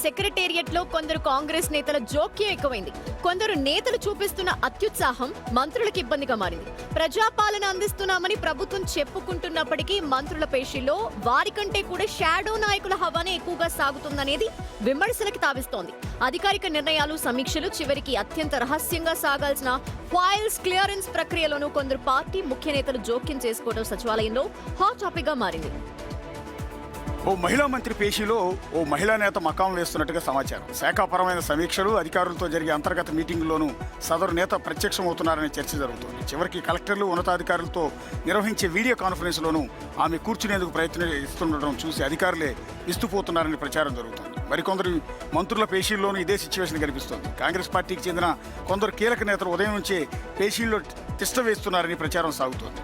Secretariat లో కొందరు కాంగ్రెస్ నేతల జోక్యం ఎక్కువైంది. కొందరు నేతలు చూపిస్తున్న అత్యుత్సాహం మంత్రులకు ఇబ్బందిగా మారింది. ప్రజాపాలన అందిస్తున్నామని ప్రభుత్వం చెప్పుకుంటున్నప్పటికీ మంత్రుల పేషీల్లో వారికంటే కూడా షాడో నాయకుల హవానే ఎక్కువగా సాగుతుందనేది విమర్శలకు తావిస్తోంది. అధికారిక నిర్ణయాలు, సమీక్షలు చివరికి అత్యంత రహస్యంగా సాగాల్సిన ఫైల్స్ క్లియరెన్స్ ప్రక్రియలోనూ కొందరు పార్టీ ముఖ్య నేతలు జోక్యం చేసుకోవడం సచివాలయంలో హాట్ టాపిక్ గా మారింది. ఓ మహిళా మంత్రి పేషీలో ఓ మహిళా నేత మకాం వేస్తున్నట్టుగా సమాచారం. శాఖాపరమైన సమీక్షలు, అధికారులతో జరిగే అంతర్గత మీటింగుల్లోనూ సదరు నేత ప్రత్యక్షమవుతున్నారనే చర్చ జరుగుతోంది. చివరికి కలెక్టర్లు, ఉన్నతాధికారులతో నిర్వహించే వీడియో కాన్ఫరెన్స్లోనూ ఆమె కూర్చునేందుకు ప్రయత్నిస్తుండడం చూసి అధికారులే విస్తుపోతున్నారని ప్రచారం జరుగుతోంది. మరికొందరు మంత్రుల పేషీల్లోనూ ఇదే సిచ్యువేషన్ కనిపిస్తోంది. కాంగ్రెస్ పార్టీకి చెందిన కొందరు కీలక నేతలు ఉదయం నుంచే పేషీల్లో తిష్ట వేస్తున్నారని ప్రచారం సాగుతోంది.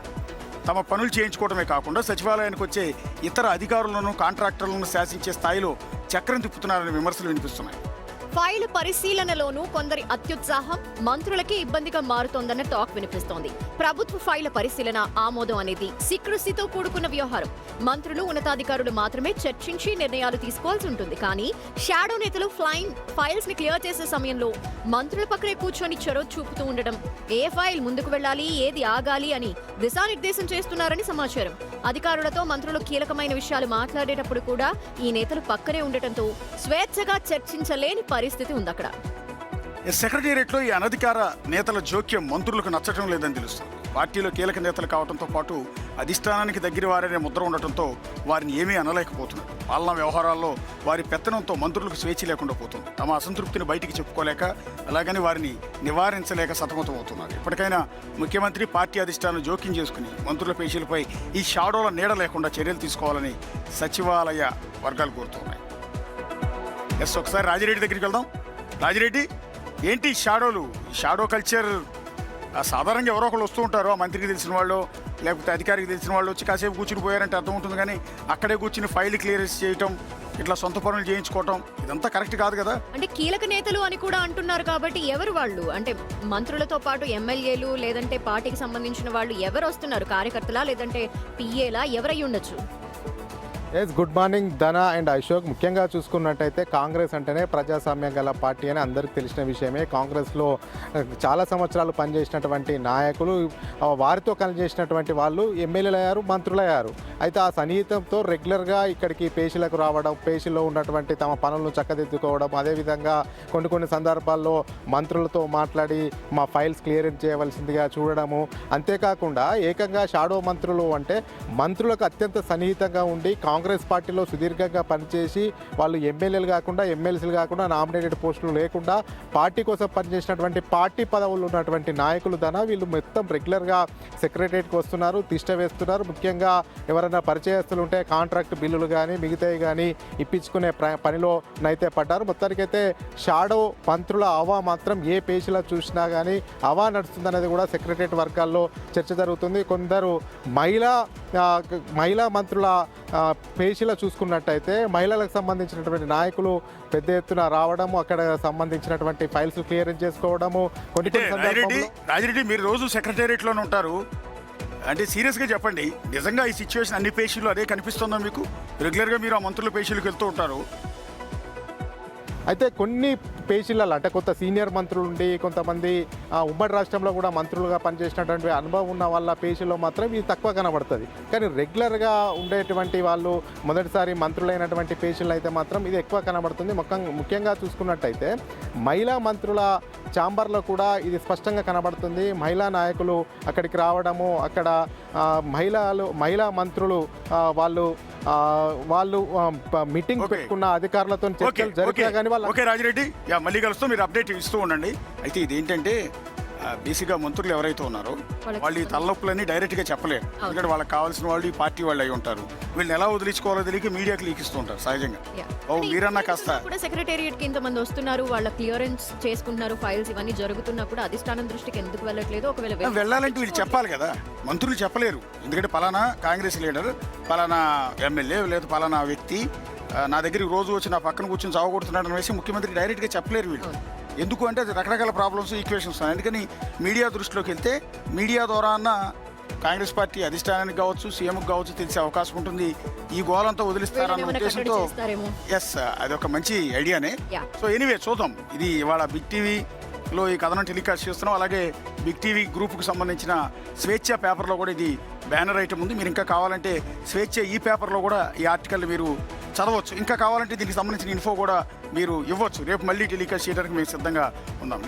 తమ పనులు చేయించుకోవడమే కాకుండా సచివాలయానికి వచ్చే ఇతర అధికారులను, కాంట్రాక్టర్లను శాసించే స్థాయిలో చక్రం తిప్పుతున్నారనే విమర్శలు వినిపిస్తున్నాయి. ఫైల్ పరిశీలనలోనూ కొందరి అత్యుత్సాహం మంత్రులకే ఇబ్బందిగా మారుతోందన్న టాక్ వినిపిస్తోంది. ప్రభుత్వ ఫైళ్ల పరిశీలన, ఆమోదం అనేది సీక్రెసీతో కూడుకున్న వ్యవహారం. మంత్రులు, ఉన్నతాధికారులు మాత్రమే చర్చించి నిర్ణయాలు తీసుకోవాల్సి ఉంటుంది. కానీ షాడో నేతలు ఫైల్స్ ని క్లియర్ చేసే సమయంలో మంత్రుల పక్కనే కూర్చొని చొరవ చూపుతూ ఉండడం, ఏ ఫైల్ ముందుకు వెళ్లాలి, ఏది ఆగాలి అని దిశానిర్దేశం చేస్తున్నారని సమాచారం. అధికారులతో మంత్రులు కీలకమైన విషయాలు మాట్లాడేటప్పుడు కూడా ఈ నేతలు పక్కనే ఉండటంతో స్వేచ్ఛగా చర్చించలేని పరిస్థితి ఉంది అక్కడ. సెక్రటేరియట్లో ఈ అనధికార నేతల జోక్యం మంత్రులకు నచ్చటం లేదని తెలుస్తుంది. పార్టీలో కీలక నేతలు కావడంతో పాటు అధిష్టానానికి దగ్గర వారనే ముద్ర ఉండటంతో వారిని ఏమీ అనలేకపోతున్నారు. పాలనా వ్యవహారాల్లో వారి పెత్తనంతో మంత్రులకు స్వేచ్ఛ లేకుండా పోతుంది. తమ అసంతృప్తిని బయటికి చెప్పుకోలేక, అలాగని వారిని నివారించలేక సతమతం అవుతున్నారు. ఇప్పటికైనా ముఖ్యమంత్రి, పార్టీ అధిష్టానం జోక్యం చేసుకుని మంత్రుల పేషీలపై ఈ షాడోల నీడ లేకుండా చర్యలు తీసుకోవాలని సచివాలయ వర్గాలు కోరుతున్నాయి. ఒకసారి రాజిరెడ్డి దగ్గరికి వెళ్దాం. రాజిరెడ్డి, ఏంటి షాడోలు? షాడో కల్చర్ సాధారణంగా ఎవరో ఒకళ్ళు వస్తూ ఉంటారు. ఆ మంత్రికి తెలిసిన వాళ్ళు, లేకపోతే అధికారికి తెలిసిన వాళ్ళు వచ్చి కాసేపు కూర్చుని పోయారంటే అర్థం ఉంటుంది. కానీ అక్కడే కూర్చుని ఫైల్ క్లియరెన్స్ చేయటం, ఇట్లా సొంత పనులు చేయించుకోవటం, ఇదంతా కరెక్ట్ కాదు కదా. అంటే కీలక నేతలు అని కూడా అంటున్నారు కాబట్టి ఎవరు వాళ్ళు? అంటే మంత్రులతో పాటు ఎమ్మెల్యేలు, లేదంటే పార్టీకి సంబంధించిన వాళ్ళు ఎవరు వస్తున్నారు? కార్యకర్తలా, లేదంటే పిఏలా, ఎవరై ఉండొచ్చు? గుడ్ మార్నింగ్ ధన అండ్ అశోక్. ముఖ్యంగా చూసుకున్నట్టయితే కాంగ్రెస్ అంటేనే ప్రజాస్వామ్యం గల పార్టీ అని అందరికీ తెలిసిన విషయమే. కాంగ్రెస్లో చాలా సంవత్సరాలు పనిచేసినటువంటి నాయకులు, వారితో పనిచేసినటువంటి వాళ్ళు ఎమ్మెల్యేలు అయ్యారు, మంత్రులు అయ్యారు. అయితే ఆ సన్నిహితంతో రెగ్యులర్గా ఇక్కడికి పేషీలకు రావడం, పేషీలో ఉన్నటువంటి తమ పనులను చక్కదిద్దుకోవడం, అదేవిధంగా కొన్ని సందర్భాల్లో మంత్రులతో మాట్లాడి మా ఫైల్స్ క్లియరెన్స్ చేయవలసిందిగా చూడడము. అంతేకాకుండా ఏకంగా షాడో మంత్రులు అంటే మంత్రులకు అత్యంత సన్నిహితంగా ఉండి కాంగ్రెస్ పార్టీలో సుదీర్ఘంగా పనిచేసి వాళ్ళు ఎమ్మెల్యేలు కాకుండా, ఎమ్మెల్సీలు కాకుండా, నామినేటెడ్ పోస్టులు లేకుండా పార్టీ కోసం పనిచేసినటువంటి పార్టీ పదవులు ఉన్నటువంటి నాయకులు వీళ్ళు మొత్తం రెగ్యులర్గా సెక్రటరియట్కి వస్తున్నారు, తిష్ట వేస్తున్నారు. ముఖ్యంగా ఎవరైనా పరిచయస్తులు ఉంటే కాంట్రాక్ట్ బిల్లులు కానీ మిగతాయి కానీ ఇప్పించుకునే పనిలో నైతే పడ్డారు. మొత్తానికైతే షాడో మంత్రుల హవా మాత్రం ఏ పేషీలో చూసినా కానీ హవా నడుస్తుందనేది కూడా సెక్రటరియట్ వర్గాల్లో చర్చ జరుగుతుంది. కొందరు మహిళా మంత్రుల పేషీలో చూసుకున్నట్టయితే మహిళలకు సంబంధించినటువంటి నాయకులు పెద్ద ఎత్తున రావడము, అక్కడ సంబంధించినటువంటి ఫైల్స్ క్లియరెన్స్ చేసుకోవడము. రాజిరెడ్డి, మీరు రోజు సెక్రటేరియట్లోనే ఉంటారు. అంటే సీరియస్గా చెప్పండి, నిజంగా ఈ సిచ్యువేషన్ అన్ని పేషీలు అదే కనిపిస్తుందా మీకు? రెగ్యులర్గా మీరు ఆ మంత్రుల పేషీలకు వెళ్తూ ఉంటారు. అయితే కొన్ని పేషీలలో అంటే కొంత సీనియర్ మంత్రులు ఉండి, కొంతమంది ఉమ్మడి రాష్ట్రంలో కూడా మంత్రులుగా పనిచేసినటువంటి అనుభవం ఉన్న వాళ్ళ పేషీలో మాత్రం ఇది తక్కువ కనబడుతుంది. కానీ రెగ్యులర్గా ఉండేటువంటి వాళ్ళు, మొదటిసారి మంత్రులైనటువంటి పేషీలు అయితే మాత్రం ఇది ఎక్కువ కనబడుతుంది. ముఖ్యంగా చూసుకున్నట్టయితే మహిళా మంత్రుల ఛాంబర్లో కూడా ఇది స్పష్టంగా కనబడుతుంది. మహిళా నాయకులు అక్కడికి రావడము, అక్కడ మహిళా మంత్రులు వాళ్ళు మీటింగ్ పెట్టుకున్న అధికారులతో చర్చలు జరిగినా కానీ ఓకే రాజిరెడ్డి, మళ్ళీ కలుస్తూ మీరు అప్డేట్ ఇస్తూ ఉండండి. అయితే ఇదేంటంటే బేసిక్గా మంత్రులు ఎవరైతే ఉన్నారో వాళ్ళు ఈ తలనొప్పులన్నీ డైరెక్ట్గా చెప్పలేరు. ఎందుకంటే వాళ్ళకి కావాల్సిన వాళ్ళు ఈ పార్టీ వాళ్ళు అయి ఉంటారు. వీళ్ళని ఎలా వదిలించుకోవాలో తెలియక మీడియాకి లీకిస్తూ ఉంటారు సహజంగా. మీరన్నా కాస్త సెక్రటేరియట్ కి ఇంతమంది వస్తున్నారు, వాళ్ళ క్లియరెన్స్ చేసుకుంటున్నారు, ఫైల్స్ ఇవన్నీ జరుగుతున్నప్పుడు అధిష్టానం దృష్టికి ఎందుకు వెళ్ళట్లేదు? ఒకవేళ వెళ్ళాలంటే వీళ్ళు చెప్పాలి కదా, మంత్రులు చెప్పలేరు. ఎందుకంటే పలానా కాంగ్రెస్ లీడర్, పలానా ఎమ్మెల్యే లేదా పలానా వ్యక్తి నా దగ్గరికి రోజు వచ్చి నా పక్కన కూర్చొని చావగొడుతున్నాడు అనేసి ముఖ్యమంత్రికి డైరెక్ట్గా చెప్పలేరు వీళ్ళు. ఎందుకు అంటే అది రకరకాల ప్రాబ్లమ్స్, ఈక్వేషన్స్. అందుకని మీడియా దృష్టిలోకి వెళ్తే మీడియా ద్వారా కాంగ్రెస్ పార్టీ అధిష్టానానికి కావచ్చు, సీఎంకి కావచ్చు తెలిసే అవకాశం ఉంటుంది. ఈ గోలంతా వదిలిస్తారన్న వీళ్ళని ఏమైనా ఉద్దేశంతో కట్టడి చేస్తారేమో. ఎస్, అది ఒక మంచి ఐడియానే. Yeah. సో ఎనీవే చూద్దాం. ఇది ఇవాళ బిగ్ టీవీలో ఈ కథనం టెలికాస్ట్ చేస్తున్నాం. అలాగే బిగ్ టీవీ గ్రూప్కి సంబంధించిన స్వేచ్ఛ పేపర్లో కూడా ఇది బ్యానర్ ఐటమ్ ఉంది. మీరు ఇంకా కావాలంటే స్వేచ్ఛ ఈ పేపర్లో కూడా ఈ ఆర్టికల్ మీరు చదవచ్చు. ఇంకా కావాలంటే దీనికి సంబంధించిన ఇన్ఫో కూడా మీరు ఇవ్వచ్చు. రేపు మళ్ళీ టెలికాస్ట్ చేయడానికి మేము సిద్ధంగా ఉన్నాం.